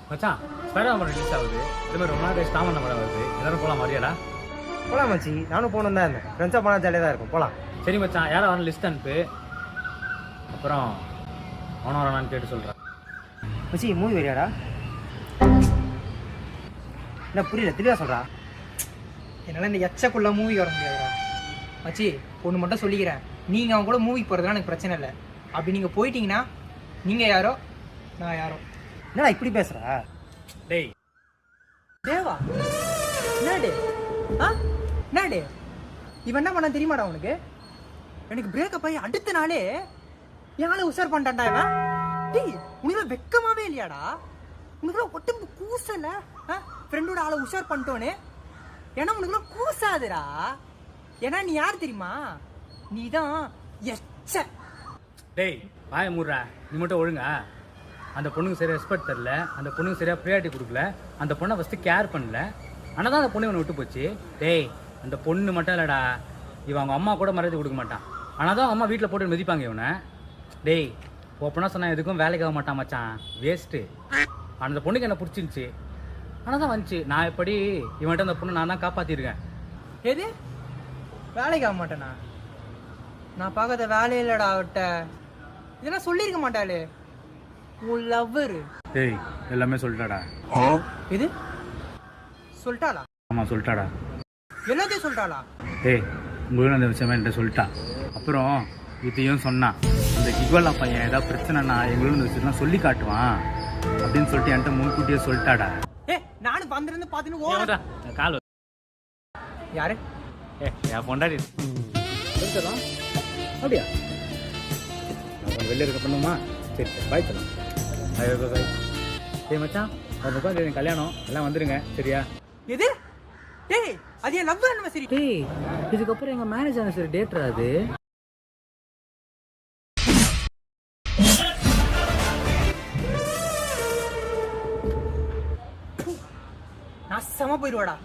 மச்சான் spider man release ஆகுது. இதே மாதிரி ரொம்ப நாள் கழிச்சு காமன் படம் வருது. எல்லாரும் போகலாம் மாதிரியாடா? போகலாம் மச்சி, நானும் போகணும் தான் இருந்தேன். ஃப்ரெண்ட்ஸாக போனால் ஜாலியாக தான் இருக்கும், போகலாம். சரி மச்சான், யாரை வரணும் லிஸ்ட் அனுப்பு. அப்புறம் அவனை வரானான்னு கேட்டு சொல்கிறேன். மச்சி மூவி வரியாடா? என்ன புரியல, தெளிவாக சொல்கிறா. என்னால் இந்த எச்சக்குள்ள மூவி வர முடியாதுடா மச்சி. ஒன்று மட்டும் சொல்லிக்கிறேன், நீங்கள் அவங்க கூட மூவிக்கு போகிறதுலாம் எனக்கு பிரச்சனை இல்லை. அப்படி நீங்கள் போயிட்டீங்கன்னா நீங்கள் யாரோ நான் யாரோ. என்னடா இப்படி பேசுகிறா? டேய் தேவா, என்ன டே? ஆ என்ன டே? இவன் என்ன பண்ண தெரியுமாடா உனக்கு? எனக்கு பிரேக்கப் ஆகி அடுத்த நாளே என் ஆளை உஷார் பண்ணிட்டான்டா இவன். டேய் உனக்கு வெக்கமாவே இல்லையாடா? உனக்குலாம் ஒட்டும்பு கூசல? ஃப்ரெண்டோட ஆளை உஷார் பண்ணிட்டோன்னு ஏன்னா உனக்குலாம் கூசாதுடா. ஏன்னா நீ யார் தெரியுமா? நீ தான் எச்ச. டேய் வாய மூடுறா. நீ மட்டும் ஒழுங்கா. அந்த பொண்ணுக்கு சரியாக ரெஸ்பெக்ட் தரல, அந்த பொண்ணுக்கு சரியாக ப்ரியாரிட்டி கொடுக்கல, அந்த பொண்ணை ஃபஸ்ட்டு கேர் பண்ணல. ஆனால் தான் அந்த பொண்ணு இவனை விட்டு போச்சு. டேய் அந்த பொண்ணு மட்டும் இல்லைடா, இவன் அவங்க அம்மா கூட மரியாதை கொடுக்க மாட்டான். ஆனால் தான் அம்மா வீட்டில் போட்டு மிதிப்பாங்க இவனை. டேய் ஓப்பனாக சொன்னால் எதுக்கும் வேலைக்கு ஆக மாட்டான் மச்சான், வேஸ்ட்டு. அந்த பொண்ணுக்கு என்ன பிடிச்சிருந்துச்சி, ஆனால் தான் வந்துச்சு. நான் எப்படி இவன்கிட்ட அந்த பொண்ணு நான் தான் காப்பாற்றிருக்கேன். எது வேலைக்கு ஆக மாட்டேனா? நான் பார்க்காத வேலையே இல்லைடா அவட்ட. இதெல்லாம் சொல்லியிருக்க மாட்டாளே உன் லவ்வரு. டேய் எல்லாமே சொல்லிட்டாடா. இது சொல்லிட்டாளா? ஆமாம் சொல்லிட்டாடா. எல்லாத்தையும் சொல்லிட்டாளா? டேய் உங்களுக்கு அந்த விஷயமா என்கிட்ட சொல்லிட்டா. அப்புறம் இதையும் சொன்னான், இந்த கிக்வலா பையன் ஏதாவது பிரச்சனைனா எங்களும் இந்த விஷயம்லாம் சொல்லி காட்டுவான் அப்படின்னு சொல்லிட்டு என்கிட்ட முன்கூட்டியே சொல்லிட்டாடா. நானும் வந்திருந்து பார்த்துன்னு கால் யாரு? என் பொண்டாடி சொல்லலாம். அப்படியா? நான் கொஞ்சம் வெளில இருக்க பண்ணுமா? சரி சரி பாய் சொல்லலாம். பாய் பாய் பாய். சரி மச்சான், ஒரு 30 கல்யாணம், எல்லாம் வந்துடுங்க சரியா? எது? டேய் அது என் லவ் ஆனிவர்சரி. டேய் இதுக்கப்புறம் எங்கள் மேரேஜ் ஆனிவர்சரி டேட்ரா அது. நான் செம போயிடுவாடா.